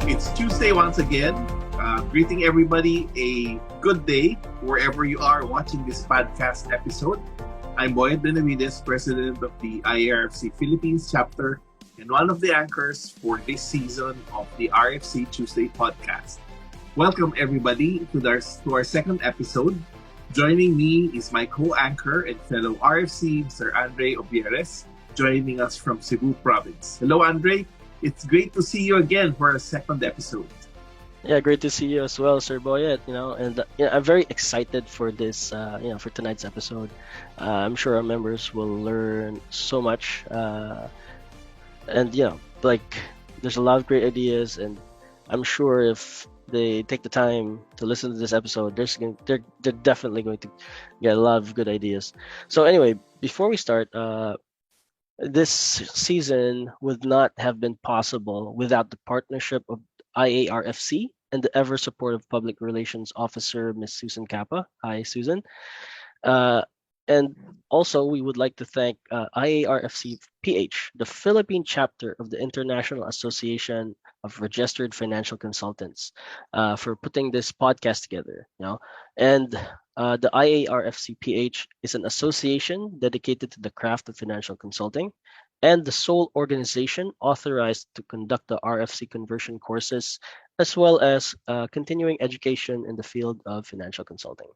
It's Tuesday once again. Greeting everybody a good day wherever you are watching this podcast episode. I'm Boyd Benavides, President of the IARFC Philippines chapter and one of the anchors for this season of the RFC Tuesday podcast. Welcome everybody to our second episode. Joining me is my co-anchor and fellow RFC, Mr. Andre Obieres, joining us from Cebu Province. Hello, Andre. It's great to see you again for our second episode. Yeah, great to see you as well, Sir Boyet. I'm very excited for this, for tonight's episode. I'm sure our members will learn so much, there's a lot of great ideas, and I'm sure if they take the time to listen to this episode, they're definitely going to get a lot of good ideas. So anyway, before we start, this season would not have been possible without the partnership of IARFC and the ever supportive public relations officer, Miss Susan Kappa. Hi, Susan. And also, we would like to thank IARFC PH, the Philippine chapter of the International Association of Registered Financial Consultants, for putting this podcast together. And the IARFC PH is an association dedicated to the craft of financial consulting and the sole organization authorized to conduct the RFC conversion courses, as well as continuing education in the field of financial consulting.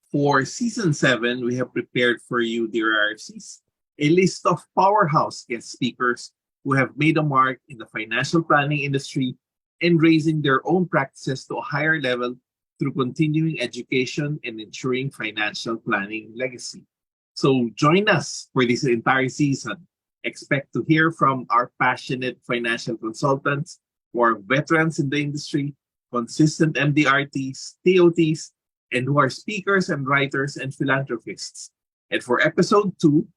For Season 7, we have prepared for you, dear RFCs, a list of powerhouse guest speakers who have made a mark in the financial planning industry and raising their own practices to a higher level through continuing education and ensuring financial planning legacy. So join us for this entire season. Expect to hear from our passionate financial consultants who are veterans in the industry, consistent MDRTs, TOTs, and who are speakers and writers and philanthropists. And for episode 2,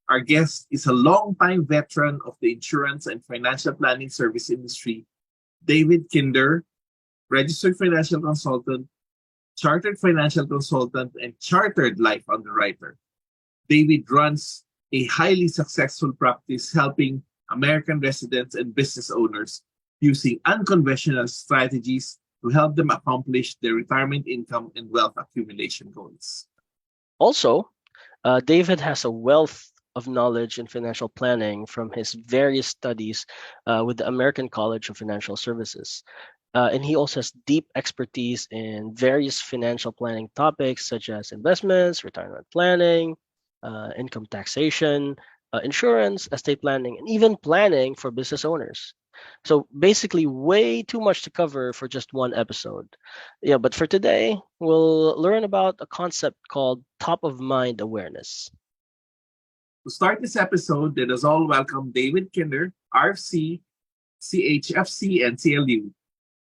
our guest is a longtime veteran of the insurance and financial planning service industry, David Kinder, registered financial consultant, chartered financial consultant, and chartered life underwriter. David runs a highly successful practice helping American residents and business owners using unconventional strategies to help them accomplish their retirement income and wealth accumulation goals. Also, David has a wealth of knowledge in financial planning from his various studies with the American College of Financial Services. And he also has deep expertise in various financial planning topics such as investments, retirement planning, income taxation, insurance, estate planning, and even planning for business owners. So basically, way too much to cover for just one episode. Yeah, but for today, we'll learn about a concept called top of mind awareness. To start this episode, let us all welcome David Kinder, RFC, CHFC, and CLU.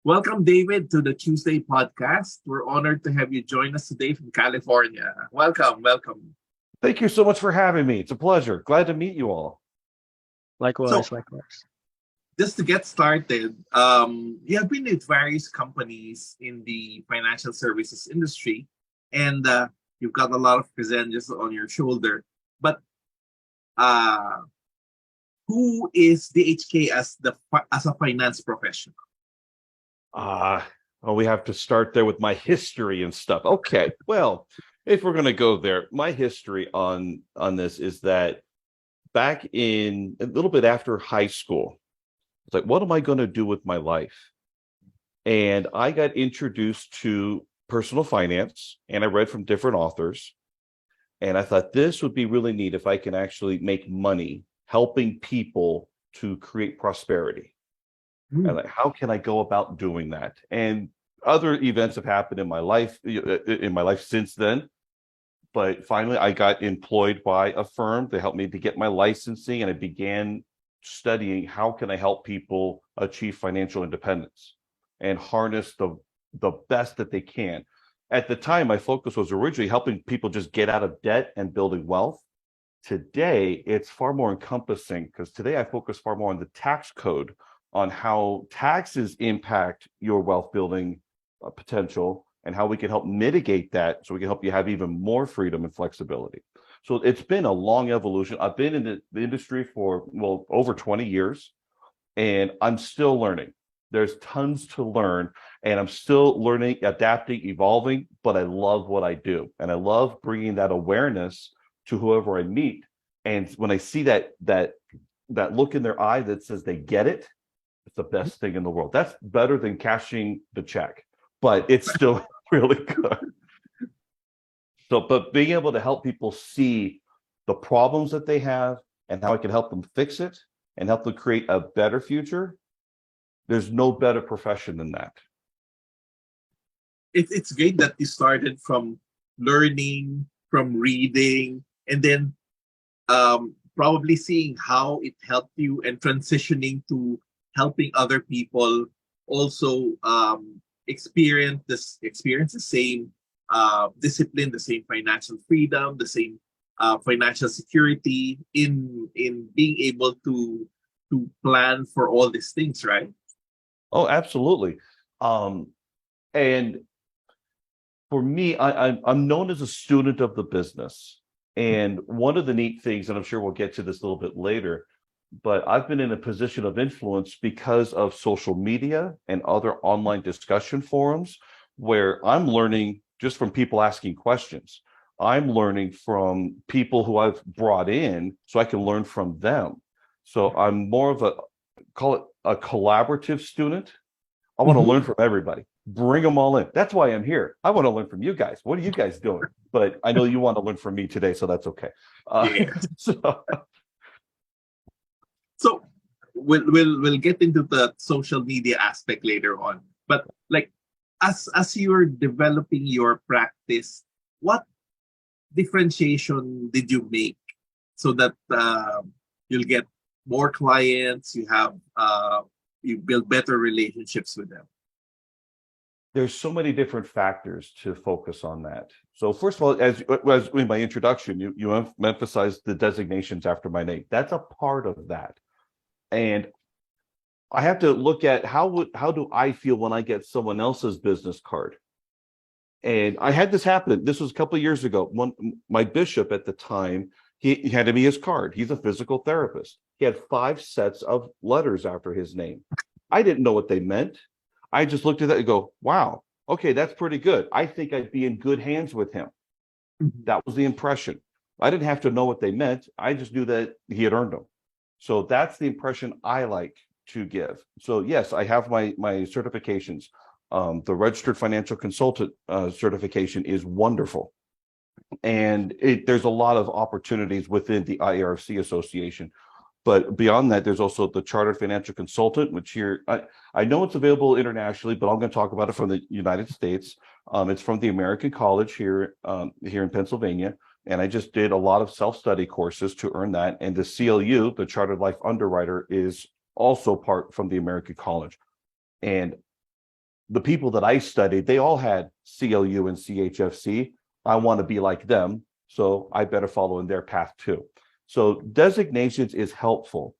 Welcome, David, to the Tuesday podcast. We're honored to have you join us today from California. Welcome. Thank you so much for having me. It's a pleasure. Glad to meet you all. Likewise. Just to get started, you have been with various companies in the financial services industry, and you've got a lot of credentials on your shoulder. But who is DHK as a finance professional? We have to start there with my history and stuff. Okay, well, if we're going to go there, my history on this is that back in a little bit after high school, it's like, what am I going to do with my life? And I got introduced to personal finance, and I read from different authors. And I thought this would be really neat if I can actually make money helping people to create prosperity. And like, how can I go about doing that? And other events have happened in my life since then. But finally, I got employed by a firm to help me to get my licensing, and I began studying how can I help people achieve financial independence and harness the best that they can. At the time, my focus was originally helping people just get out of debt and building wealth. Today, it's far more encompassing because today I focus far more on the tax code, on how taxes impact your wealth building potential and how we can help mitigate that so we can help you have even more freedom and flexibility. So it's been a long evolution. I've been in the industry for, over 20 years, and I'm still learning. There's tons to learn, and I'm still learning, adapting, evolving, but I love what I do. And I love bringing that awareness to whoever I meet. And when I see that look in their eye that says they get it, it's the best thing in the world. That's better than cashing the check, but it's still really good. So, but being able to help people see the problems that they have and how I can help them fix it and help them create a better future, there's no better profession than that. It's great that you started from learning, from reading, and then probably seeing how it helped you and transitioning to helping other people also experience the same discipline, the same financial freedom, the same financial security in being able to plan for all these things, right? Oh, absolutely. And for me, I'm known as a student of the business. And one of the neat things, and I'm sure we'll get to this a little bit later, but I've been in a position of influence because of social media and other online discussion forums where I'm learning just from people asking questions. I'm learning from people who I've brought in so I can learn from them. So I'm more of call it a collaborative student. I want to learn from everybody. Bring them all in. That's why I'm here. I want to learn from you guys. What are you guys doing? But I know you want to learn from me today, so that's okay. Yeah. So So we'll get into the social media aspect later on. But like as you're developing your practice, what differentiation did you make so that you'll get more clients, you build better relationships with them? there's so many different factors to focus on that. So first of all, as in my introduction, you emphasized the designations after my name. That's a part of that. And I have to look at how do I feel when I get someone else's business card? And I had this happen. This was a couple of years ago. My bishop at the time, he handed me his card. He's a physical therapist. He had 5 sets of letters after his name. I didn't know what they meant. I just looked at that and go, wow, okay, that's pretty good. I think I'd be in good hands with him. That was the impression. I didn't have to know what they meant. I just knew that he had earned them. So that's the impression I like to give. So yes, I have my certifications. The registered financial consultant certification is wonderful. And there's a lot of opportunities within the IARC Association. But beyond that, there's also the Chartered Financial Consultant, which here, I know it's available internationally, but I'm going to talk about it from the United States. It's from the American College here in Pennsylvania. And I just did a lot of self-study courses to earn that. And the CLU, the Chartered Life Underwriter, is also part from the American College. And the people that I studied, they all had CLU and CHFC. I want to be like them, so I better follow in their path too. So designations is helpful,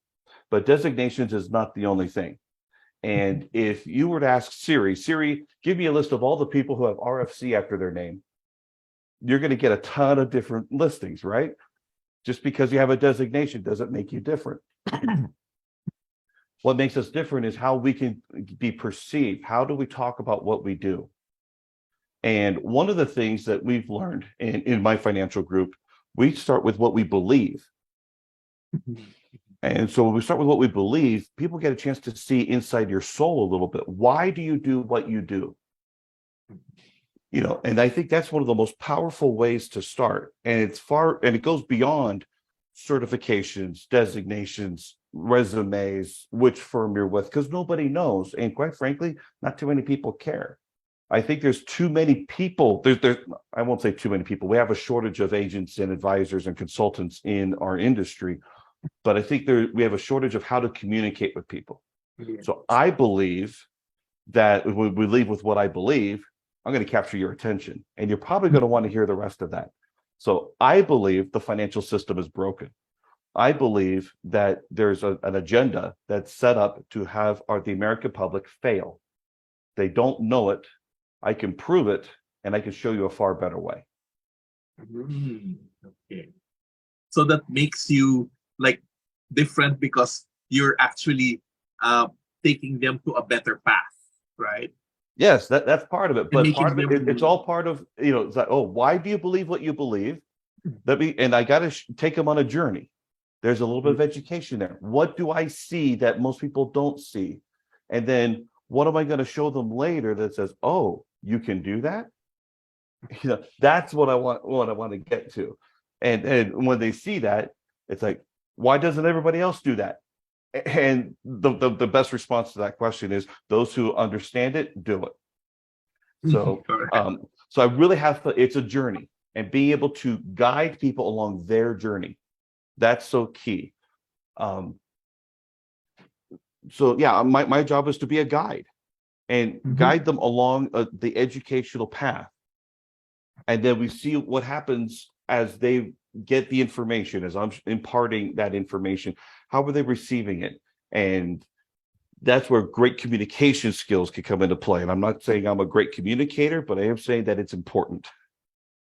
but designations is not the only thing. And if you were to ask Siri, give me a list of all the people who have RFC after their name, you're going to get a ton of different listings, right? Just because you have a designation doesn't make you different. What makes us different is how we can be perceived. How do we talk about what we do? And one of the things that we've learned in my financial group, we start with what we believe. And so when we start with what we believe, people get a chance to see inside your soul a little bit. Why do you do what you do? You know, and I think that's one of the most powerful ways to start. And it goes beyond certifications, designations, resumes, which firm you're with, because nobody knows. And quite frankly, not too many people care. I think there's too many people. I won't say too many people. We have a shortage of agents and advisors and consultants in our industry, but I think we have a shortage of how to communicate with people. So I believe that when we leave with what I believe, I'm going to capture your attention, and you're probably going to want to hear the rest of that. So I believe the financial system is broken. I believe that there's an agenda that's set up to have the American public fail. They don't know it. I can prove it, and I can show you a far better way. Okay. So that makes you like different because you're actually taking them to a better path, right? Yes, that's part of it. And But making part of it, them it's all part of, it's like, oh, why do you believe what you believe? And I got to take them on a journey. There's a little bit of education there. What do I see that most people don't see? And then what am I going to show them later that says, oh, you can do that? That's what I want to get to. And when they see that, it's like, why doesn't everybody else do that? And the best response to that question is those who understand it do it. So so I really have to, it's a journey, and being able to guide people along their journey, that's so key. So yeah, my job is to be a guide and guide them along the educational path. And then we see what happens as they get the information, as I'm imparting that information. How are they receiving it? And that's where great communication skills can come into play. And I'm not saying I'm a great communicator, but I am saying that it's important.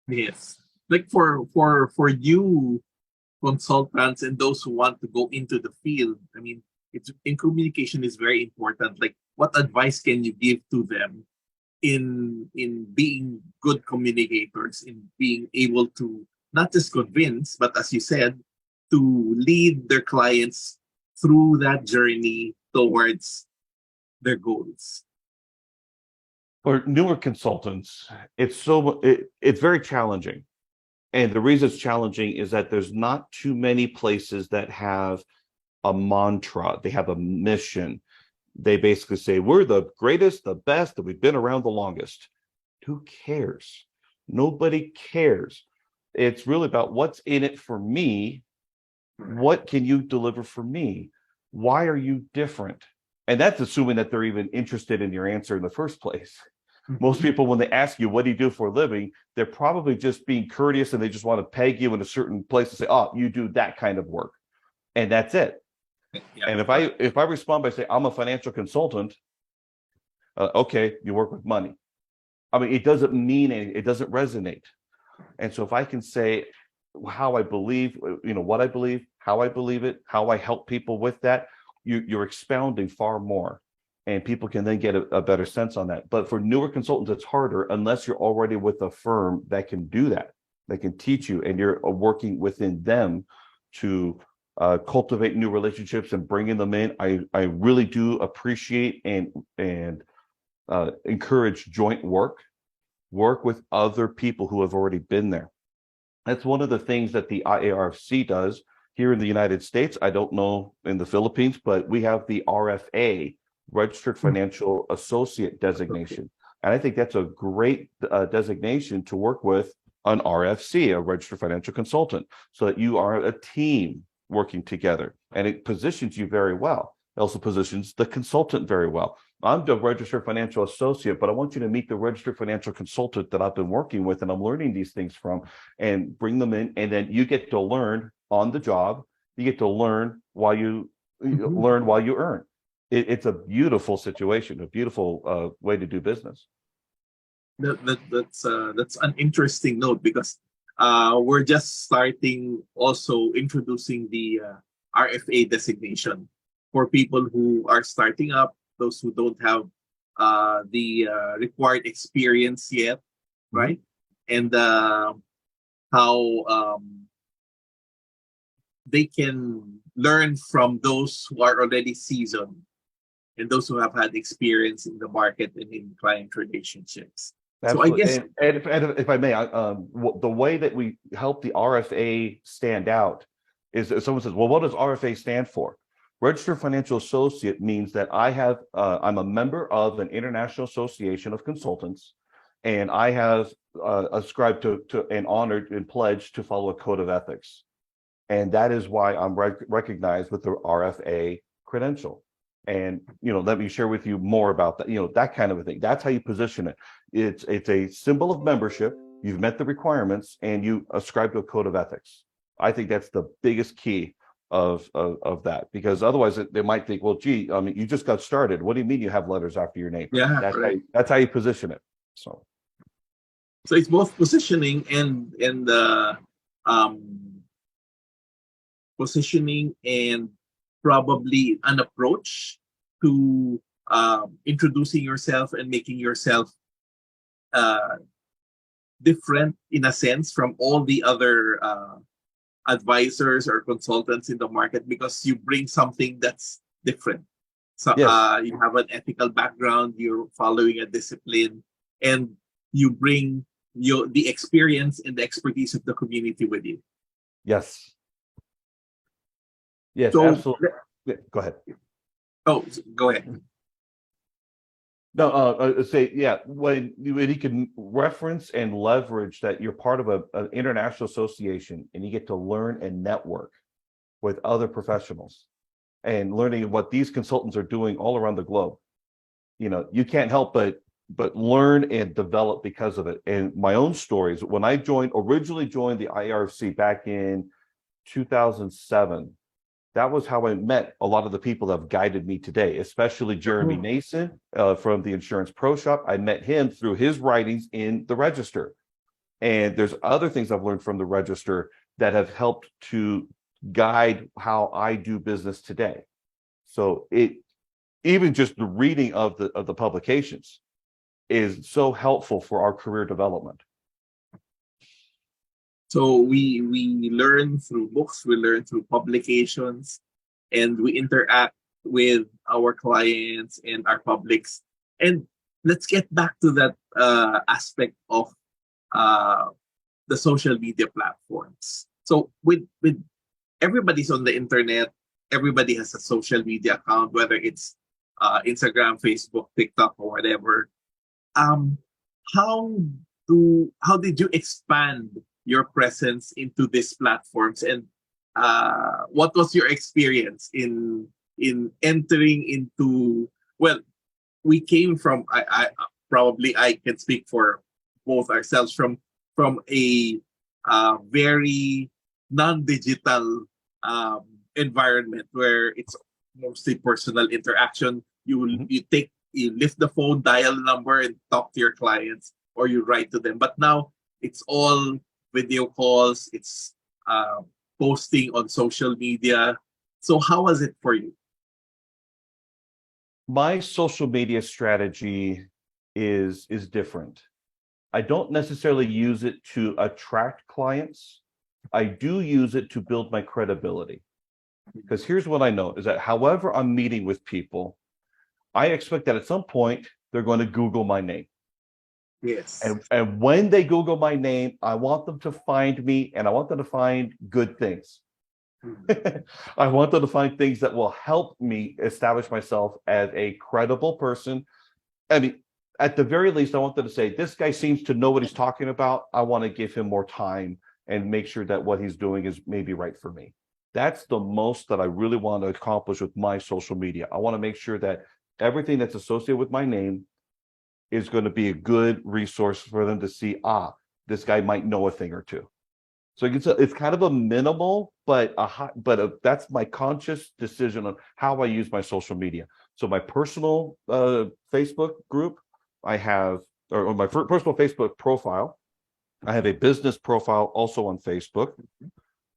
Yes. Like for you consultants and those who want to go into the field, I mean, it's in communication is very important. Like, what advice can you give to them in being good communicators, in being able to not just convince, but as you said, to lead their clients through that journey towards their goals? For newer consultants, it's very challenging. And the reason it's challenging is that there's not too many places that have a mantra. They have a mission. They basically say, we're the greatest, the best, and we've been around the longest. Who cares? Nobody cares. It's really about what's in it for me. What can you deliver for me? Why are you different? And that's assuming that they're even interested in your answer in the first place. Most people, when they ask you, what do you do for a living? They're probably just being courteous and they just want to peg you in a certain place and say, oh, you do that kind of work. And that's it. Yeah. And if I respond by saying, I'm a financial consultant, okay, you work with money. I mean, it doesn't mean anything. It doesn't resonate. And so if I can say how I believe, what I believe, how I believe it, how I help people with that, you're expounding far more. And people can then get a better sense on that. But for newer consultants, it's harder unless you're already with a firm that can do that, that can teach you, and you're working within them to cultivate new relationships and bringing them in. I really do appreciate and encourage joint work with other people who have already been there. That's one of the things that the IARFC does here in the United States. I don't know in the Philippines, but we have the RFA, Registered Financial Associate designation. And I think that's a great designation to work with an RFC, a Registered Financial Consultant, so that you are a team working together. And it positions you very well. It also positions the consultant very well. I'm the Registered Financial Associate, but I want you to meet the Registered Financial Consultant that I've been working with and I'm learning these things from, and bring them in. And then you get to learn on the job. You get to learn while you learn while you earn. It's a beautiful situation, a beautiful way to do business. That's an interesting note, because we're just starting also introducing the RFA designation for people who are starting up, those who don't have the required experience yet, right? And how they can learn from those who are already seasoned and those who have had experience in the market and in client relationships. Absolutely. So I guess, and if I may, the way that we help the RFA stand out is if someone says, well, what does RFA stand for? Registered Financial Associate means that I'm a member of an international association of consultants, and I have ascribed to and honored and pledged to follow a code of ethics. And that is why I'm recognized with the RFA credential. And, let me share with you more about that, that kind of a thing. That's how you position it. It's a symbol of membership. You've met the requirements and you ascribe to a code of ethics. I think that's the biggest key of that, because otherwise they might think, well, gee, I mean, you just got started. What do you mean you have letters after your name? Yeah, that's how you position it. So it's both positioning and positioning and probably an approach to introducing yourself and making yourself uh, different in a sense from all the other advisors or consultants in the market because you bring something that's different. So Yes. you have an ethical background, you're following a discipline, and you bring the experience and the expertise of the community with you. Yes. Yes, So, absolutely. Yeah, go ahead. oh, go ahead. No, say, yeah, when you can reference and leverage that you're part of an international association and you get to learn and network with other professionals and learning what these consultants are doing all around the globe. You know, you can't help but learn and develop because of it. And my own stories, when I originally joined the IRC back in 2007, that was how I met a lot of the people that have guided me today, especially Jeremy Nason from the Insurance Pro Shop. I met him through his writings in the Register. And there's other things I've learned from the Register that have helped to guide how I do business today. So even just the reading of the publications is so helpful for our career development. So we learn through books, we learn through publications, and we interact with our clients and our publics. And let's get back to that aspect of the social media platforms. So with everybody's on the internet, everybody has a social media account, whether it's Instagram, Facebook, TikTok, or whatever. Um, how how did you expand your presence into these platforms, and what was your experience in entering into? Well, we came from I probably I can speak for both ourselves from a very non-digital environment where it's mostly personal interaction. You lift the phone, dial the number, and talk to your clients, or you write to them. But now it's all video calls. It's posting on social media. So how was it for you? My social media strategy is different. I don't necessarily use it to attract clients. I do use it to build my credibility. Because here's what I know is that however I'm meeting with people, I expect that at some point they're going to Google my name. Yes. And when they Google my name, I want them to find me and I want them to find good things. I want them to find things that will help me establish myself as a credible person. I mean, at the very least, I want them to say, this guy seems to know what he's talking about. I want to give him more time and make sure that what he's doing is maybe right for me. That's the most that I really want to accomplish with my social media. I want to make sure that everything that's associated with my name is going to be a good resource for them to see, this guy might know a thing or two. So it's kind of a minimal, but that's my conscious decision on how I use my social media. So my personal Facebook group, I have, or my personal Facebook profile, I have a business profile also on Facebook.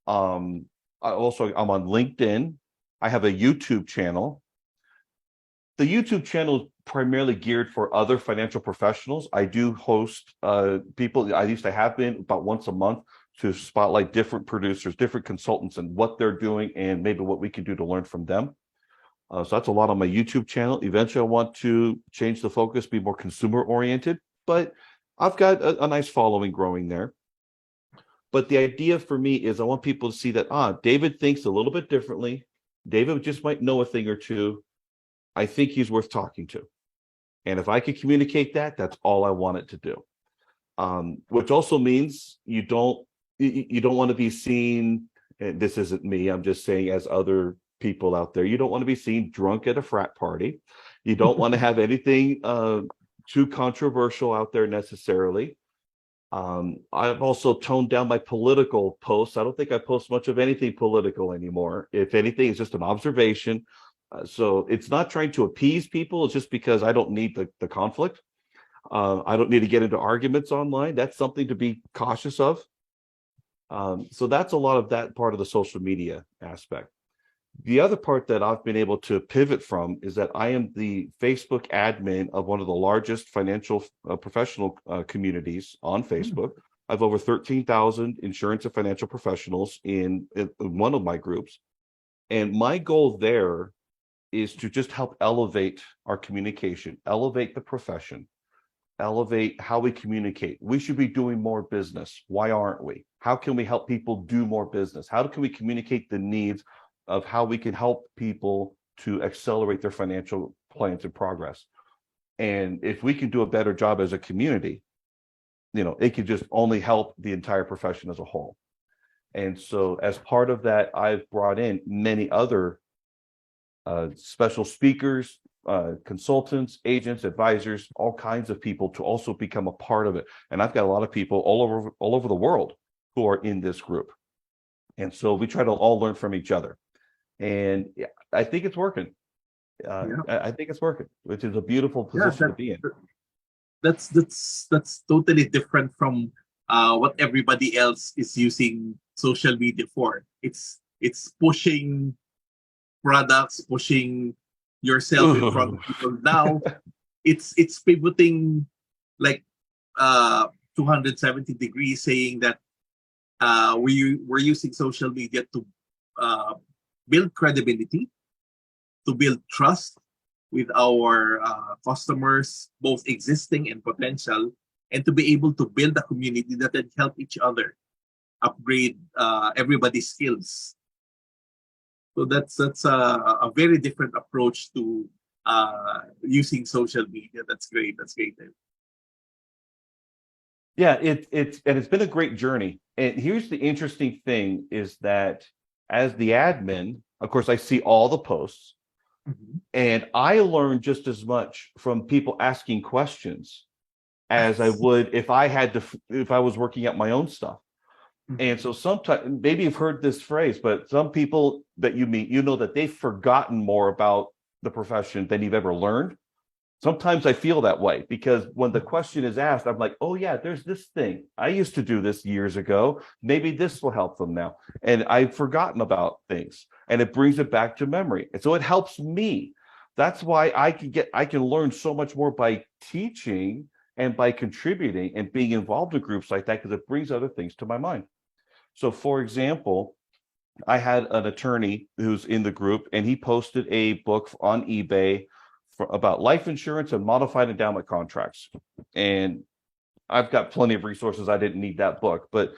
I'm on LinkedIn. I have a YouTube channel. The YouTube channel is primarily geared for other financial professionals. I do host people. I used to have been about once a month to spotlight different producers, different consultants, and what they're doing, and maybe what we can do to learn from them. So that's a lot on my YouTube channel. Eventually, I want to change the focus, be more consumer oriented, but I've got a nice following growing there. But the idea for me is I want people to see that, David thinks a little bit differently. David just might know a thing or two. I think he's worth talking to. And if I could communicate that, that's all I want it to do. Which also means you don't want to be seen, and this isn't me, I'm just saying as other people out there, you don't want to be seen drunk at a frat party. You don't want to have anything too controversial out there necessarily. I've also toned down my political posts. I don't think I post much of anything political anymore. If anything, it's just an observation. So it's not trying to appease people. It's just because I don't need the conflict. I don't need to get into arguments online. That's something to be cautious of. So that's a lot of that part of the social media aspect. The other part that I've been able to pivot from is that I am the Facebook admin of one of the largest financial professional communities on Facebook. I have over 13,000 insurance and financial professionals in one of my groups. And my goal there is to just help elevate our communication, elevate the profession, elevate how we communicate. We should be doing more business. Why aren't we? How can we help people do more business? How can we communicate the needs of how we can help people to accelerate their financial plans and progress? And if we can do a better job as a community, it could just only help the entire profession as a whole. And so as part of that, I've brought in many other special speakers, consultants, agents, advisors, all kinds of people to also become a part of it. And I've got a lot of people all over the world who are in this group. And so we try to all learn from each other. And I think it's working. I think it's working, which is a beautiful position to be in. That's totally different from what everybody else is using social media for. It's pushing products, pushing yourself in front of people. Now it's pivoting like 270 degrees, saying that we're using social media to build credibility, to build trust with our customers, both existing and potential, and to be able to build a community that can help each other upgrade everybody's skills. So that's a very different approach to using social media. That's great. That's great. Yeah, it's been a great journey. And here's the interesting thing is that as the admin, of course, I see all the posts. Mm-hmm. And I learn just as much from people asking questions as I would if I was working at my own stuff. Mm-hmm. And so sometimes, maybe you've heard this phrase, but some people that you meet, that they've forgotten more about the profession than you've ever learned. Sometimes I feel that way because when the question is asked, I'm like, oh yeah, there's this thing. I used to do this years ago. Maybe this will help them now. And I've forgotten about things and it brings it back to memory. And so it helps me. That's why I can learn so much more by teaching and by contributing and being involved in groups like that, because it brings other things to my mind. So for example, I had an attorney who's in the group and he posted a book on eBay about life insurance and modified endowment contracts. And I've got plenty of resources. I didn't need that book, but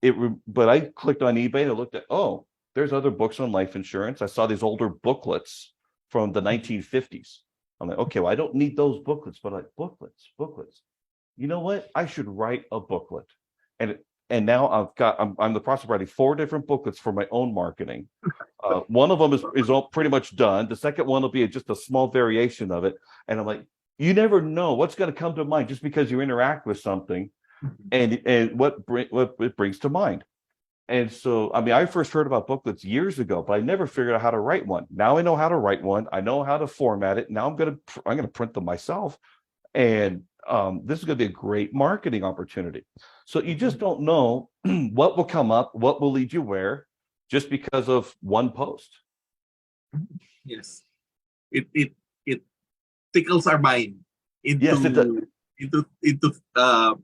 I clicked on eBay and I looked at, there's other books on life insurance. I saw these older booklets from the 1950s. I'm like, okay, well, I don't need those booklets, but booklets. You know what? I should write a booklet. And now I'm in the process of writing 4 different booklets for my own marketing. One of them is all pretty much done. The second one will be just a small variation of it. And I'm like, you never know what's going to come to mind just because you interact with something and what it brings to mind. And so, I first heard about booklets years ago, but I never figured out how to write one. Now I know how to write one. I know how to format it. Now I'm going to print them myself. And this is going to be a great marketing opportunity. So you just don't know what will come up, what will lead you where, just because of one post. Yes, it tickles our mind into Yes, it does. into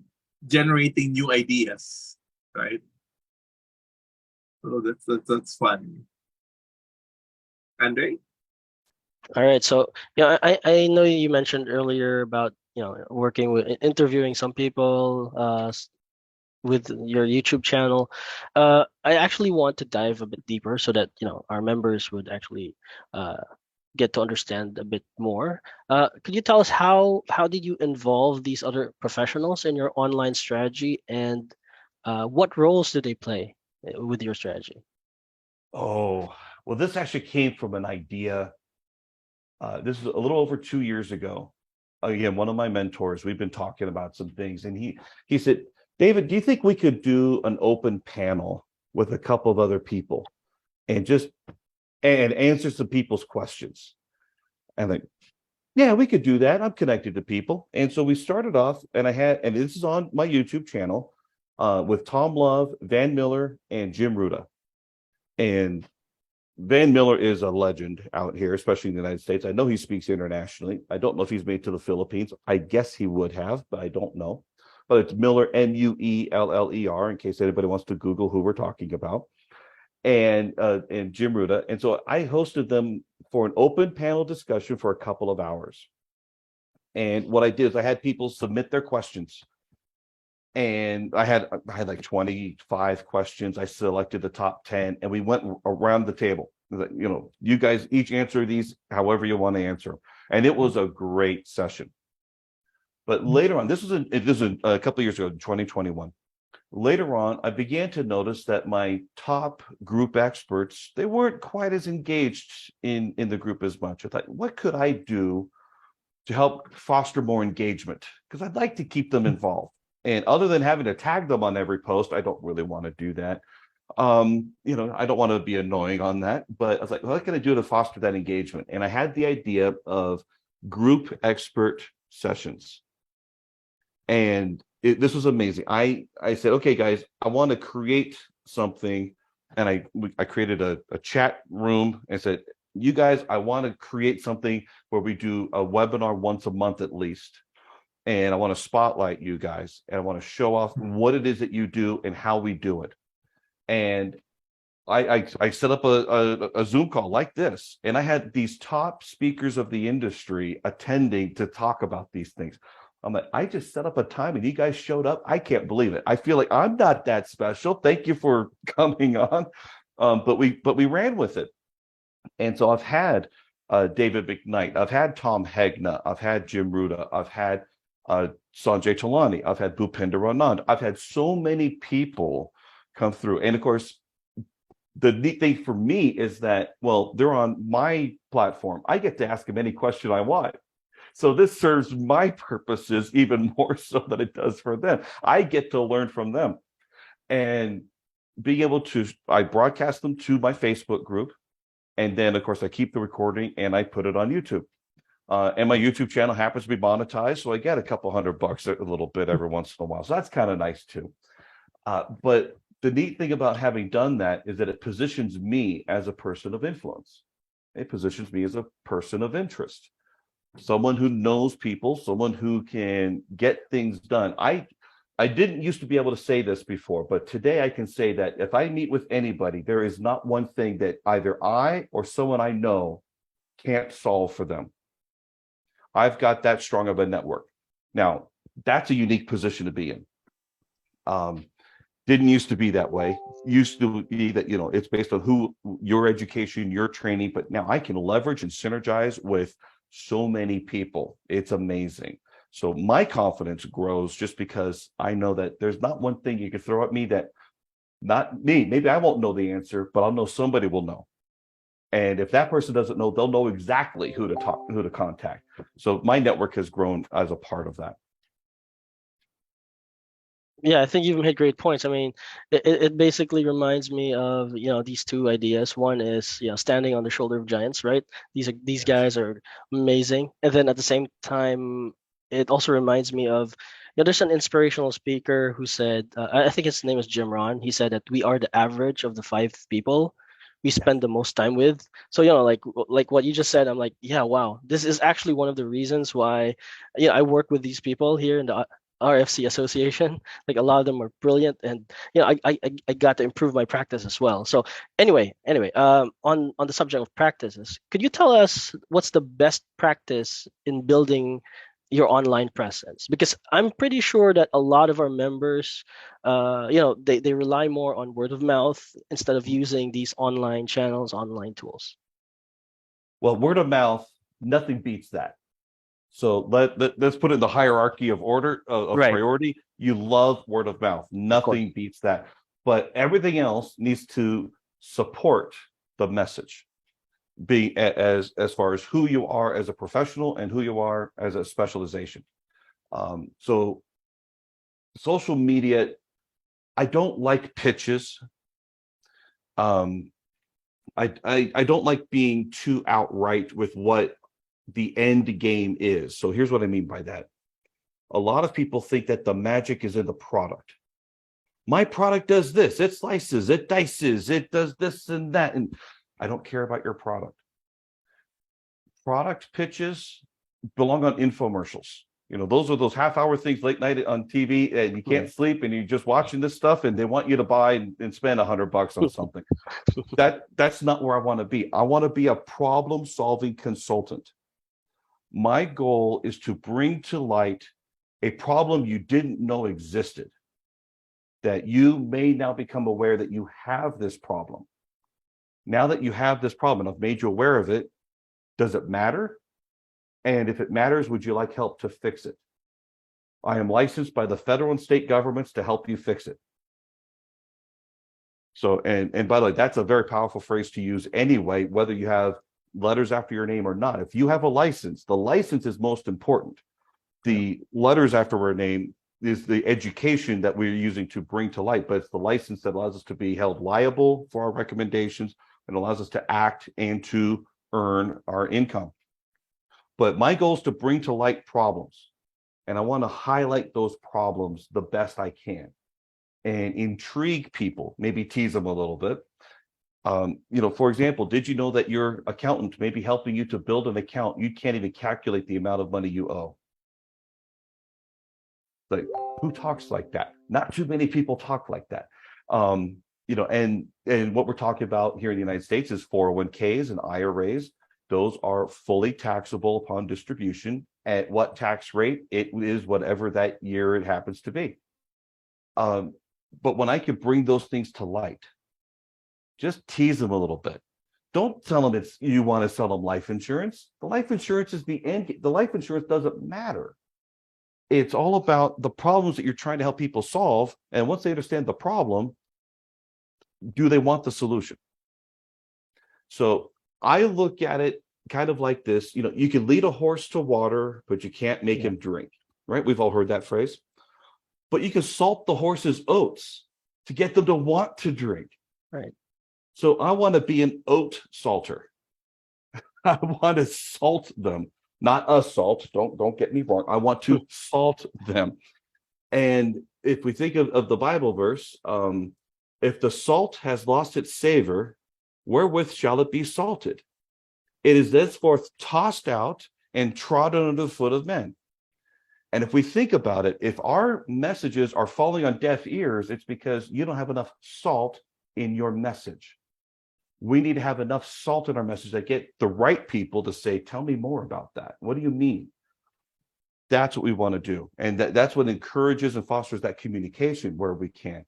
generating new ideas, right? So that's fun. Andre? All right. So yeah, I know you mentioned earlier about working with interviewing some people with your YouTube channel. I actually want to dive a bit deeper so that our members would actually get to understand a bit more. Could you tell us how did you involve these other professionals in your online strategy, and what roles do they play with your strategy? Oh, well, this actually came from an idea. This is a little over 2 years ago. Again, one of my mentors, we've been talking about some things, and he said, David, do you think we could do an open panel with a couple of other people and answer some people's questions? And like, yeah, we could do that. I'm connected to people. And so we started off, and this is on my YouTube channel, with Tom Love, Van Miller, and Jim Ruda. And Van Miller is a legend out here, especially in the United States. I know he speaks internationally. I don't know if he's made to the Philippines. I guess he would have, but I don't know. But it's Miller, Mueller, in case anybody wants to Google who we're talking about, and Jim Ruda. And so I hosted them for an open panel discussion for a couple of hours. And what I did is I had people submit their questions. And I had like 25 questions. I selected the top 10 and we went around the table. You know, you guys each answer these however you want to answer. And it was a great session. But later on, this was a couple of years ago, 2021. Later on, I began to notice that my top group experts, they weren't quite as engaged in the group as much. I thought, what could I do to help foster more engagement? Because I'd like to keep them involved. And other than having to tag them on every post, I don't really want to do that. You know, I don't want to be annoying on that. But I was like, what can I do to foster that engagement? And I had the idea of group expert sessions. And this was amazing. I said, okay, guys, I want to create something. And I created a chat room and said, you guys, I want to create something where we do a webinar once a month at least. And I want to spotlight you guys. And I want to show off what it is that you do and how we do it. And I set up a Zoom call like this. And I had these top speakers of the industry attending to talk about these things. I'm like, I just set up a time and you guys showed up. I can't believe it. I feel like I'm not that special. Thank you for coming on. But we ran with it. And so I've had David McKnight. I've had Tom Hegna. I've had Jim Ruda. I've had Sanjay Talani. I've had Bhupinder Anand. I've had so many people come through. And of course, the neat thing for me is that, well, they're on my platform. I get to ask them any question I want. So this serves my purposes even more so than it does for them. I get to learn from them. And being able to, I broadcast them to my Facebook group. And then, of course, I keep the recording and I put it on YouTube. And my YouTube channel happens to be monetized. So I get a couple $100 a little bit every once in a while. So that's kind of nice too. But the neat thing about having done that is that it positions me as a person of influence. It positions me as a person of interest. Someone who knows people, someone who can get things done. I didn't used to be able to say this before, but today I can say that if I meet with anybody, there is not one thing that either I or someone I know can't solve for them. I've got that strong of a network. Now, that's a unique position to be in. Didn't used to be that way. Used to be that, you know, it's based on who your education, your training, but now I can leverage and synergize with so many people. It's amazing. So my confidence grows just because I know that there's not one thing you can throw at me that, not me, maybe I won't know the answer, but I'll know somebody will know. And if that person doesn't know, they'll know exactly who to contact. So my network has grown as a part of that. Yeah, I think you've made great points. I mean, it basically reminds me of, you know, these two ideas. One is, you know, standing on the shoulder of giants, right? These guys are amazing. And then at the same time, it also reminds me of, you know, there's an inspirational speaker who said, I think his name is Jim Rohn. He said that we are the average of the 5 people we spend the most time with. So, you know, like what you just said, I'm like, yeah, wow, this is actually one of the reasons why, you know, I work with these people here in the RFC Association. Like a lot of them are brilliant, and you know, I got to improve my practice as well. So anyway, on the subject of practices, could you tell us what's the best practice in building your online presence? Because I'm pretty sure that a lot of our members, you know, they rely more on word of mouth instead of using these online channels, online tools. Well, word of mouth, nothing beats that. So let's put it in the hierarchy of order of Right. priority. You love word of mouth. Nothing beats that. But everything else needs to support the message, be as far as who you are as a professional and who you are as a specialization. So social media, I don't like pitches. I don't like being too outright with what the end game is. So here's what I mean by that. A lot of people think that the magic is in the product. My product does this, it slices, it dices, it does this and that. And I don't care about your product. Product pitches belong on infomercials. Those are those half-hour things late night on TV, and you can't sleep, and you're just watching this stuff, and they want you to buy and spend $100 on something. That's not where I want to be. I want to be a problem-solving consultant. My goal is to bring to light a problem you didn't know existed, that you may now become aware that you have this problem. Now that you have this problem, I've made you aware of it. Does it matter? And if it matters, would you like help to fix it? I am licensed by the federal and state governments to help you fix it. So, and by the way, that's a very powerful phrase to use anyway, whether you have letters after your name or not. If you have a license, the license is most important. The letters after our name is the education that we're using to bring to light, but it's the license that allows us to be held liable for our recommendations and allows us to act and to earn our income. But my goal is to bring to light problems, and I want to highlight those problems the best I can and intrigue people, maybe tease them a little bit. For example, did you know that your accountant may be helping you to build an account? You can't even calculate the amount of money you owe. Like, who talks like that? Not too many people talk like that. And what we're talking about here in the United States is 401ks and IRAs. Those are fully taxable upon distribution. At what tax rate? It is whatever that year it happens to be. But when I can bring those things to light, just tease them a little bit. Don't tell them you want to sell them life insurance. The life insurance is the end. The life insurance doesn't matter. It's all about the problems that you're trying to help people solve. And once they understand the problem, do they want the solution? So I look at it kind of like this. You can lead a horse to water, but you can't make him drink, right? We've all heard that phrase. But you can salt the horse's oats to get them to want to drink. Right. So I want to be an oat salter. I want to salt them, not assault. Don't get me wrong. I want to salt them. And if we think of the Bible verse, if the salt has lost its savor, wherewith shall it be salted? It is thenceforth tossed out and trodden under the foot of men. And if we think about it, if our messages are falling on deaf ears, it's because you don't have enough salt in your message. We need to have enough salt in our message that get the right people to say, tell me more about that. What do you mean? That's what we want to do. And that's what encourages and fosters that communication where we can.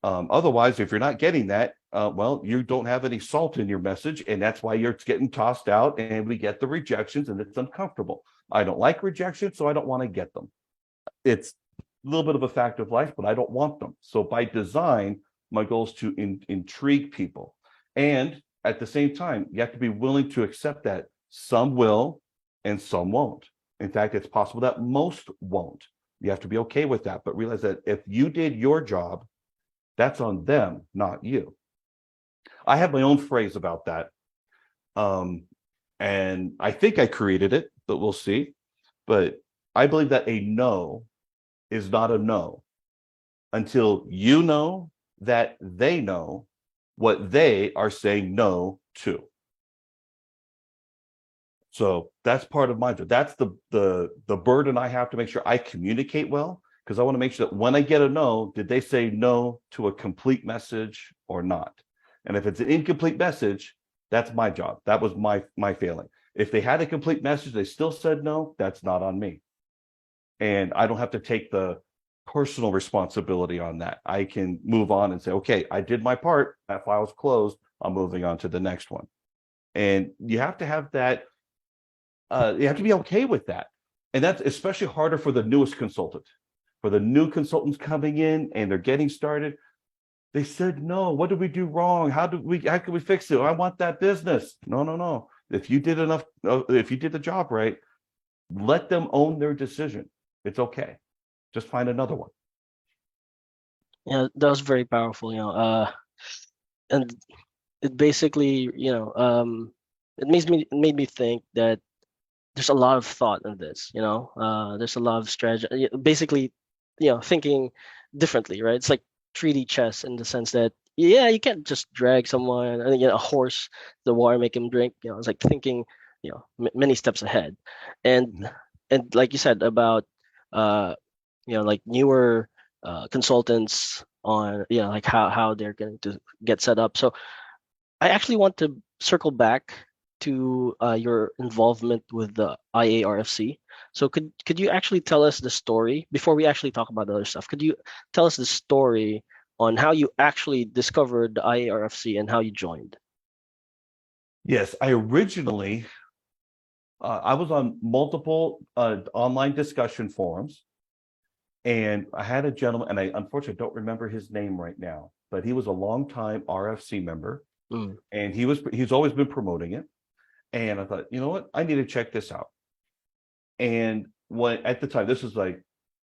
Otherwise, if you're not getting that, well, you don't have any salt in your message, and that's why you're getting tossed out, and we get the rejections, and it's uncomfortable. I don't like rejection, so I don't want to get them. It's a little bit of a fact of life, but I don't want them. So by design, my goal is to intrigue people. And at the same time, you have to be willing to accept that some will and some won't. In fact, it's possible that most won't. You have to be okay with that, but realize that if you did your job, that's on them, not you. I have my own phrase about that. And I think I created it, but we'll see. But I believe that a no is not a no until you know that they know what they are saying no to. So that's part of my job. That's the burden I have to make sure I communicate well, because I want to make sure that when I get a no, did they say no to a complete message or not? And if it's an incomplete message, that's my job. That was my failing. If they had a complete message, they still said no, that's not on me. And I don't have to take the personal responsibility on that. I can move on and say, okay, I did my part. That file's closed. I'm moving on to the next one. And you have to have that. You have to be okay with that. And that's especially harder for the newest consultant. For the new consultants coming in and they're getting started, they said no. What did we do wrong? How can we fix it? I want that business. No. If you did enough, if you did the job right, let them own their decision. It's okay. Just find another one. Yeah, that was very powerful, and it basically, it made me think that there's a lot of thought in this, there's a lot of strategy, basically, thinking differently, right? It's like 3D chess in the sense that yeah, you can't just drag someone, a horse, the water, make him drink. It's like thinking, many steps ahead, and Mhm. like you said about, uh, like newer consultants on, like how they're going to get set up. So I actually want to circle back to your involvement with the IARFC. So could you actually tell us the story before we actually talk about the other stuff? Could you tell us the story on how you actually discovered the IARFC and how you joined? Yes, I originally I was on multiple online discussion forums, and I had a gentleman, and I unfortunately don't remember his name right now, but he was a longtime RFC member, Mm, and he's always been promoting it. And I thought, you know what, I need to check this out. And when at the time, this was like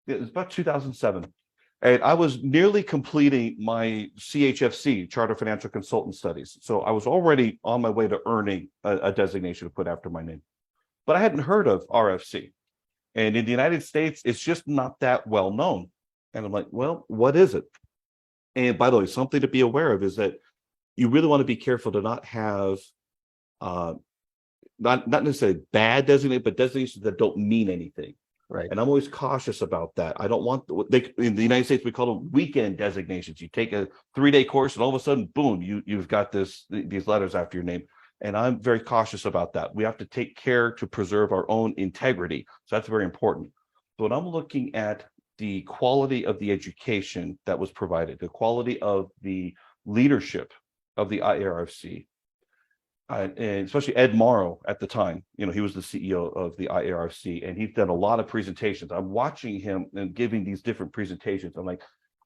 it was about 2007, and I was nearly completing my CHFC, Charter Financial Consultant Studies. So I was already on my way to earning a designation to put after my name, but I hadn't heard of RFC. And in the United States, it's just not that well known. And I'm like, well, what is it? And by the way, something to be aware of is that you really want to be careful to not have uh, not necessarily bad designations, but designations that don't mean anything. right. And I'm always cautious about that. I don't want they in the United States we call them weekend designations. You take a 3-day course, and all of a sudden, boom, you've got these letters after your name. And I'm very cautious about that. We have to take care to preserve our own integrity. So that's very important. So when I'm looking at the quality of the education that was provided, the quality of the leadership of the IARFC, and especially Ed Morrow at the time, he was the CEO of the IARC, and he's done a lot of presentations. I'm watching him and giving these different presentations. I'm like,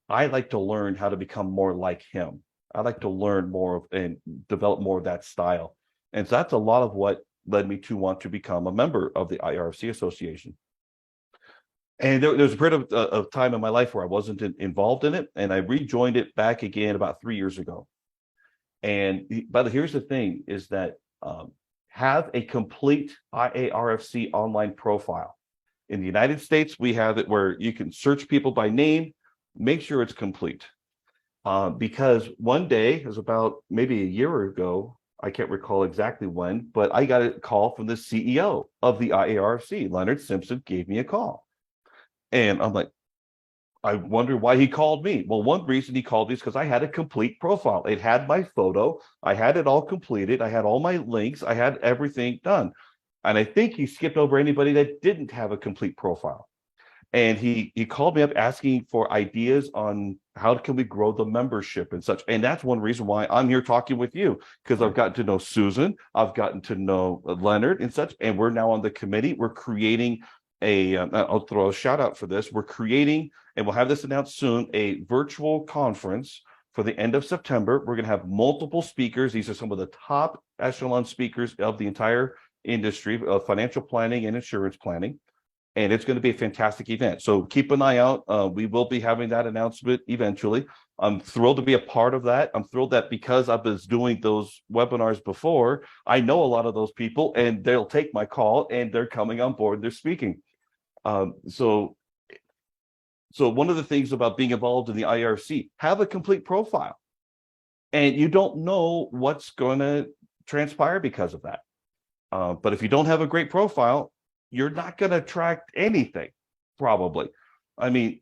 I like to learn how to become more like him. I like to learn more of and develop more of that style. And so that's a lot of what led me to want to become a member of the IRC Association. And there was a period of time in my life where I wasn't involved in it, and I rejoined it back again about 3 years ago. And here's the thing: is that have a complete IARFC online profile. In the United States, we have it where you can search people by name, make sure it's complete. Because one day, it was about maybe a year ago, I can't recall exactly when, but I got a call from the CEO of the IARFC. Leonard Simpson gave me a call. And I'm like, I wonder why he called me. Well, one reason he called me is because I had a complete profile. It had my photo. I had it all completed. I had all my links. I had everything done. And I think he skipped over anybody that didn't have a complete profile. And he called me up asking for ideas on how can we grow the membership and such. And that's one reason why I'm here talking with you, because I've gotten to know Susan, I've gotten to know Leonard and such, and we're now on the committee. We're creating I'll throw a shout out for this. We're creating, and we'll have this announced soon, a virtual conference for the end of September. We're going to have multiple speakers. These are some of the top echelon speakers of the entire industry of financial planning and insurance planning. And it's going to be a fantastic event. So keep an eye out. We will be having that announcement eventually. I'm thrilled to be a part of that. I'm thrilled that because I was doing those webinars before, I know a lot of those people, and they'll take my call and they're coming on board. They're speaking. So one of the things about being involved in the IRC, have a complete profile, and you don't know what's going to transpire because of that. But if you don't have a great profile, you're not going to attract anything, probably. I mean,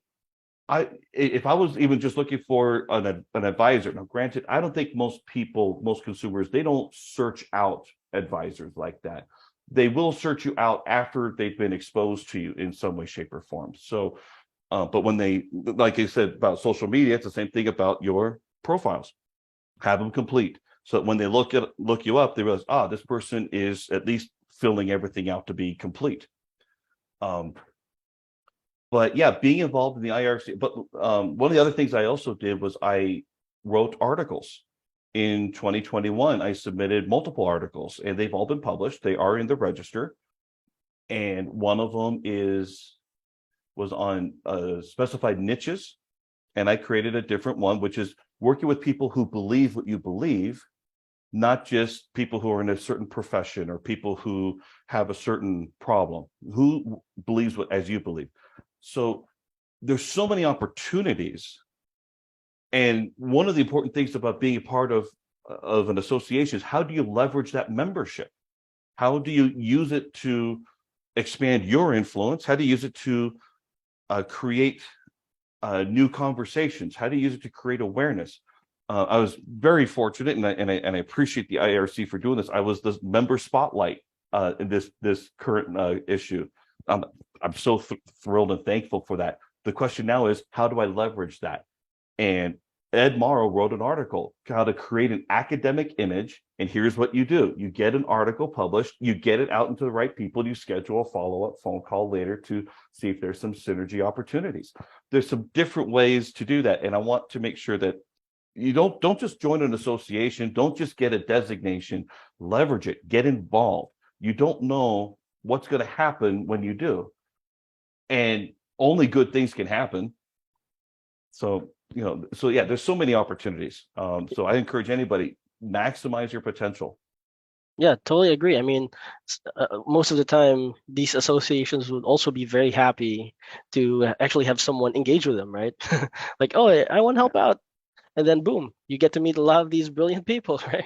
if I was even just looking for an advisor, now granted, I don't think most consumers, they don't search out advisors like that. They will search you out after they've been exposed to you in some way, shape, or form. So, but when they, like I said about social media, it's the same thing about your profiles. Have them complete. So when they look you up, they realize, this person is at least filling everything out to be complete. But yeah, being involved in the IRC. But one of the other things I also did was I wrote articles. In 2021, I submitted multiple articles, and they've all been published. They are in the register, and one of them was on specified niches, and I created a different one, which is working with people who believe what you believe, not just people who are in a certain profession or people who have a certain problem, who believes what as you believe. So there's so many opportunities And one of the important things about being a part of an association is, how do you leverage that membership? How do you use it to expand your influence? How do you use it to create new conversations? How do you use it to create awareness? I was very fortunate, and I appreciate the IARC for doing this. I was the member spotlight in this current issue. I'm so thrilled and thankful for that. The question now is, how do I leverage that? And Ed Morrow wrote an article, how to create an academic image. And here's what you do. You get an article published, you get it out into the right people, you schedule a follow-up phone call later to see if there's some synergy opportunities. There's some different ways to do that. And I want to make sure that you don't just join an association, don't just get a designation, leverage it, get involved. You don't know what's going to happen when you do. And only good things can happen. So, yeah, there's so many opportunities. So I encourage anybody, maximize your potential. Yeah, totally agree. I mean, most of the time, these associations would also be very happy to actually have someone engage with them, right? Like, oh, I want to help out. And then boom, you get to meet a lot of these brilliant people, right?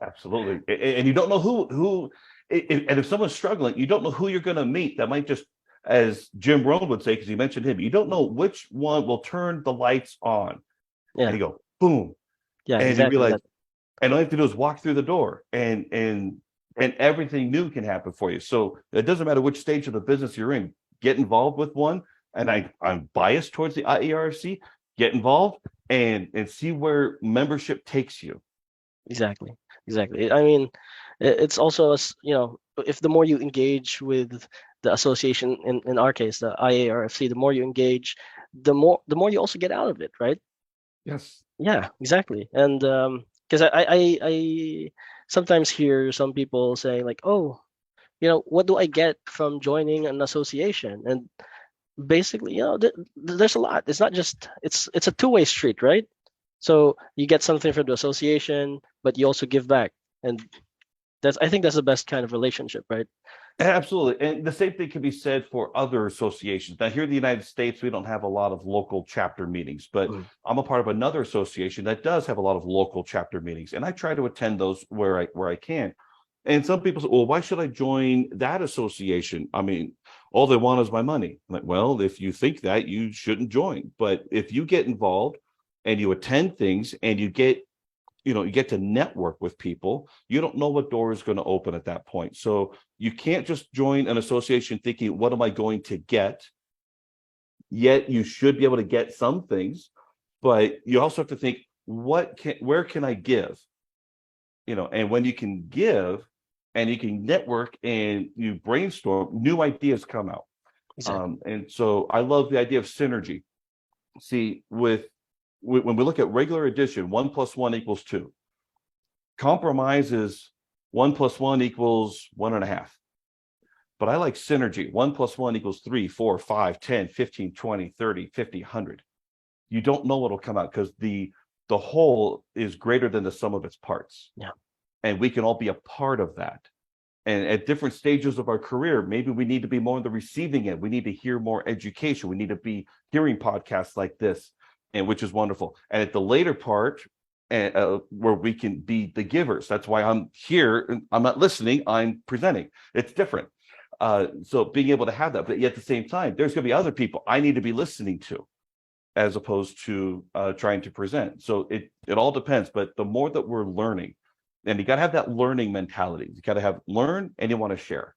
Absolutely. And you don't know who, and if someone's struggling, you don't know who you're going to meet. That might just, as Jim Rohn would say, because he mentioned him, you don't know which one will turn the lights on. Yeah. And you go, boom. Yeah, and exactly. you realize, and all you have to do is walk through the door, and everything new can happen for you. So it doesn't matter which stage of the business you're in, get involved with one. And I'm biased towards the IERC, get involved and see where membership takes you. Exactly. I mean, it's also, if the more you engage with the association, in our case, the IARFC, the more you engage, the more you also get out of it, right? Yes. Yeah, exactly. And because I sometimes hear some people saying like, oh, what do I get from joining an association? And basically, there's a lot. It's not just, it's a two-way street, right? So you get something from the association, but you also give back. And I think that's the best kind of relationship, right? Absolutely. And the same thing can be said for other associations. Now, here in the United States, we don't have a lot of local chapter meetings, but I'm a part of another association that does have a lot of local chapter meetings. And I try to attend those where I can. And some people say, well, why should I join that association? I mean, all they want is my money. I'm like, well, if you think that, you shouldn't join. But if you get involved and you attend things and you get to network with people, you don't know what door is going to open at that point. So you can't just join an association thinking, what am I going to get? Yet you should be able to get some things, but you also have to think, where can I give? And when you can give and you can network and you brainstorm, new ideas come out. Exactly. And so I love the idea of synergy. See, when we look at regular addition, 1 + 1 = 2. Compromise is 1 + 1 = 1.5. But I like synergy. 1 + 1 = 3, 4, 5, 10, 15, 20, 30, 50, 100. You don't know what'll come out because the whole is greater than the sum of its parts. Yeah. And we can all be a part of that. And at different stages of our career, maybe we need to be more on the receiving end. We need to hear more education. We need to be hearing podcasts like this, and which is wonderful. And at the later part, where we can be the givers. That's why I'm here. I'm not listening. I'm presenting. It's different. So being able to have that, but yet at the same time, there's going to be other people I need to be listening to, as opposed to trying to present. So it all depends. But the more that we're learning, and you got to have that learning mentality. You got to learn, and you want to share.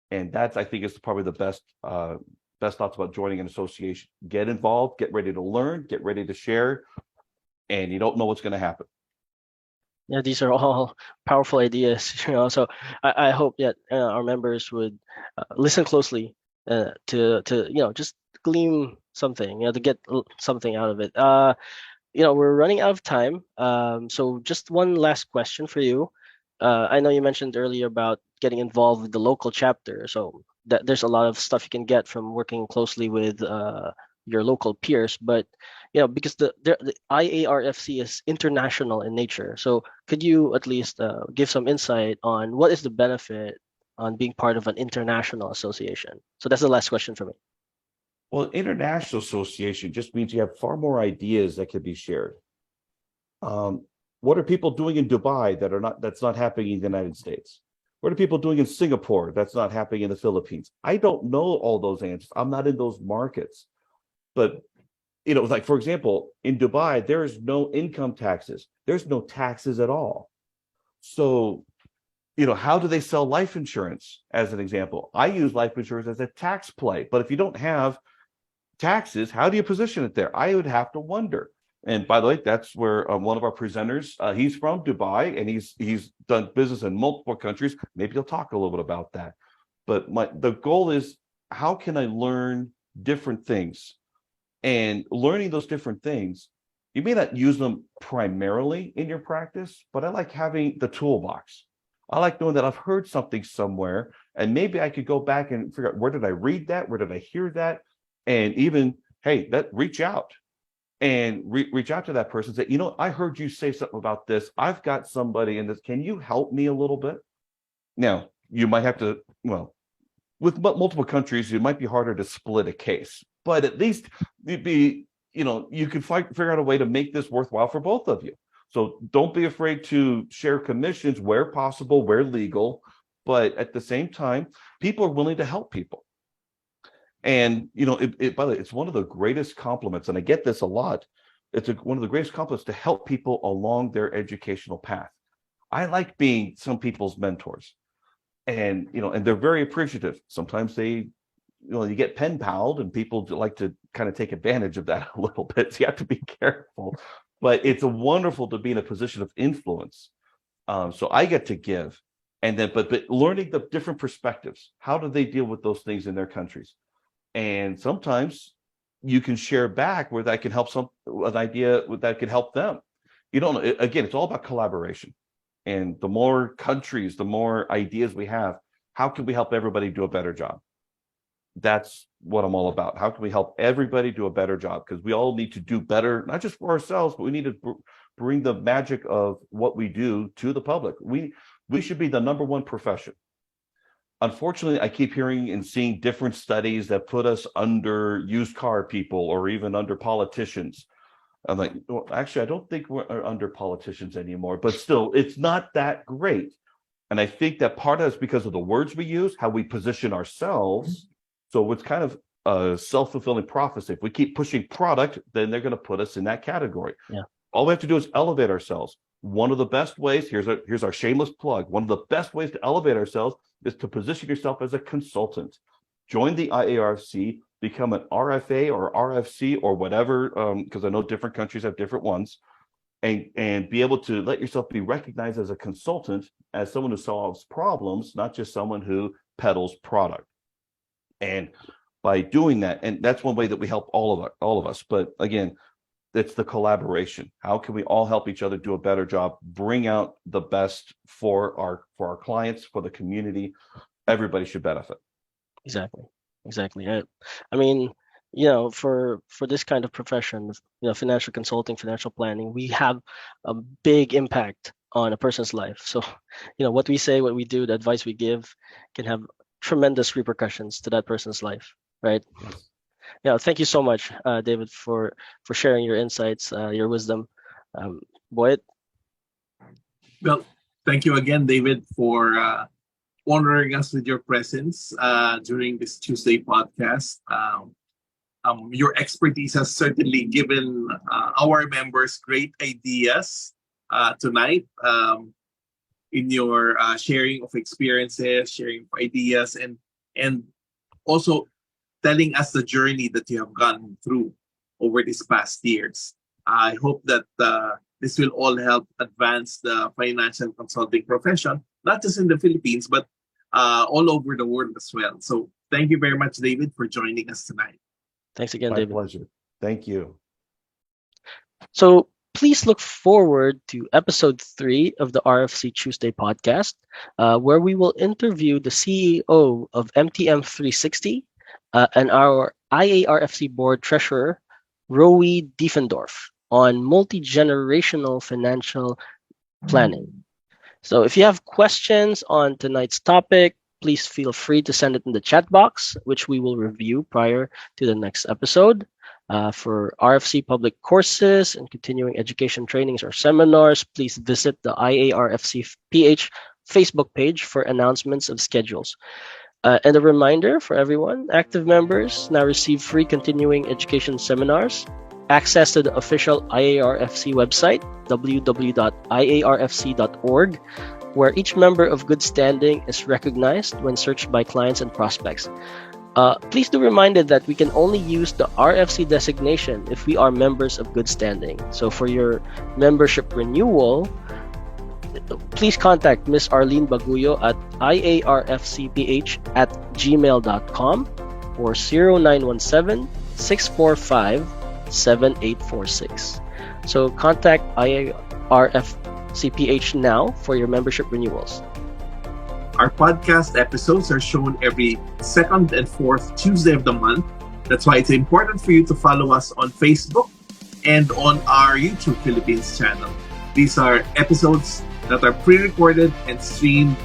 And that's, I think, is probably the best thoughts about joining an association. Get involved, get ready to learn, get ready to share, and you don't know what's going to happen. Yeah, these are all powerful ideas. So I hope that our members would listen closely to just glean something, to get something out of it. We're running out of time. So just one last question for you. I know you mentioned earlier about getting involved with the local chapter. So there's a lot of stuff you can get from working closely with your local peers. But because the IARFC is international in nature. So could you at least give some insight on what is the benefit on being part of an international association? So that's the last question for me. Well, international association just means you have far more ideas that can be shared. What are people doing in Dubai that's not happening in the United States? What are people doing in Singapore that's not happening in the Philippines? I don't know all those answers. I'm not in those markets. But like for example, in Dubai, there is no income taxes. There's no taxes at all. So, how do they sell life insurance as an example? I use life insurance as a tax play, but if you don't have taxes, how do you position it there? I would have to wonder. And by the way, that's where one of our presenters, he's from Dubai, and he's done business in multiple countries. Maybe he'll talk a little bit about that. But the goal is, how can I learn different things? And learning those different things, you may not use them primarily in your practice, but I like having the toolbox. I like knowing that I've heard something somewhere, and maybe I could go back and figure out, where did I read that? Where did I hear that? And even, hey, reach out and reach out to that person. Say, I heard you say something about this. I've got somebody in this. Can you help me a little bit? Now, you might have to, with multiple countries, it might be harder to split a case, but at least you can figure out a way to make this worthwhile for both of you. So don't be afraid to share commissions where possible, where legal, but at the same time, people are willing to help people. And, by the way, it's one of the greatest compliments, and I get this a lot. It's one of the greatest compliments to help people along their educational path. I like being some people's mentors, and, and they're very appreciative. Sometimes they, you get pen palled, and people like to kind of take advantage of that a little bit. So you have to be careful, but it's wonderful to be in a position of influence. So I get to give, and then, but learning the different perspectives. How do they deal with those things in their countries? And sometimes you can share back where that can help an idea that could help them. Again, it's all about collaboration. And the more countries, the more ideas we have, how can we help everybody do a better job? That's what I'm all about. How can we help everybody do a better job? Because we all need to do better, not just for ourselves, but we need to bring the magic of what we do to the public. We should be the number one profession. Unfortunately, I keep hearing and seeing different studies that put us under used car people or even under politicians. I'm like, well, actually, I don't think we're under politicians anymore, but still, it's not that great. And I think that part of it's because of the words we use, how we position ourselves. So it's kind of a self-fulfilling prophecy. If we keep pushing product, then they're going to put us in that category. Yeah. All we have to do is elevate ourselves. One of the best ways, here's our shameless plug. One of the best ways to elevate ourselves is to position yourself as a consultant. Join the IARFC, become an RFA or RFC or whatever, because I know different countries have different ones, and be able to let yourself be recognized as a consultant, as someone who solves problems, not just someone who peddles product. And by doing that, and that's one way that we help all of us. But again, it's the collaboration. How can we all help each other do a better job, bring out the best for our clients, for the community? Everybody should benefit. Exactly. I mean, for this kind of profession, financial consulting, financial planning, we have a big impact on a person's life. So, what we say, what we do, the advice we give can have tremendous repercussions to that person's life, right? Yes. Yeah, thank you so much, David, for sharing your insights, your wisdom. Boyd? Well, thank you again, David, for honoring us with your presence during this Tuesday podcast. Your expertise has certainly given our members great ideas tonight in your sharing of experiences, sharing of ideas, and also telling us the journey that you have gone through over these past years. I hope that this will all help advance the financial consulting profession, not just in the Philippines, but all over the world as well. So thank you very much, David, for joining us tonight. Thanks again, My David. pleasure. Thank you. So please look forward to episode 3 of the RFC Tuesday podcast, where we will interview the CEO of MTM 360 and our IARFC board treasurer, Roe Diefendorf, on multi-generational financial planning. So if you have questions on tonight's topic, please feel free to send it in the chat box, which we will review prior to the next episode. For RFC public courses and continuing education trainings or seminars, please visit the IARFC PH Facebook page for announcements of schedules. And a reminder for everyone, active members now receive free continuing education seminars, access to the official IARFC website, www.iarfc.org, where each member of good standing is recognized when searched by clients and prospects. Please do reminded that we can only use the RFC designation if we are members of good standing. So for your membership renewal, please contact Ms. Arlene Baguyo at iarfcph@gmail.com or 0917-645-7846. So contact IARFCPH now for your membership renewals. Our podcast episodes are shown every second and fourth Tuesday of the month. That's why it's important for you to follow us on Facebook and on our YouTube Philippines channel. These are episodes that are pre-recorded and streamed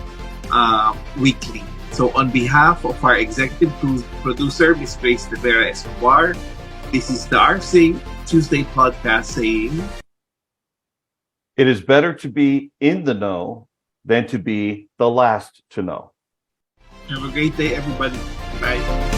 weekly. So on behalf of our executive producer, Ms. Grace De Vera Escobar, this is the RFC Tuesday podcast saying, It is better to be in the know than to be the last to know. have a great day, everybody. Bye.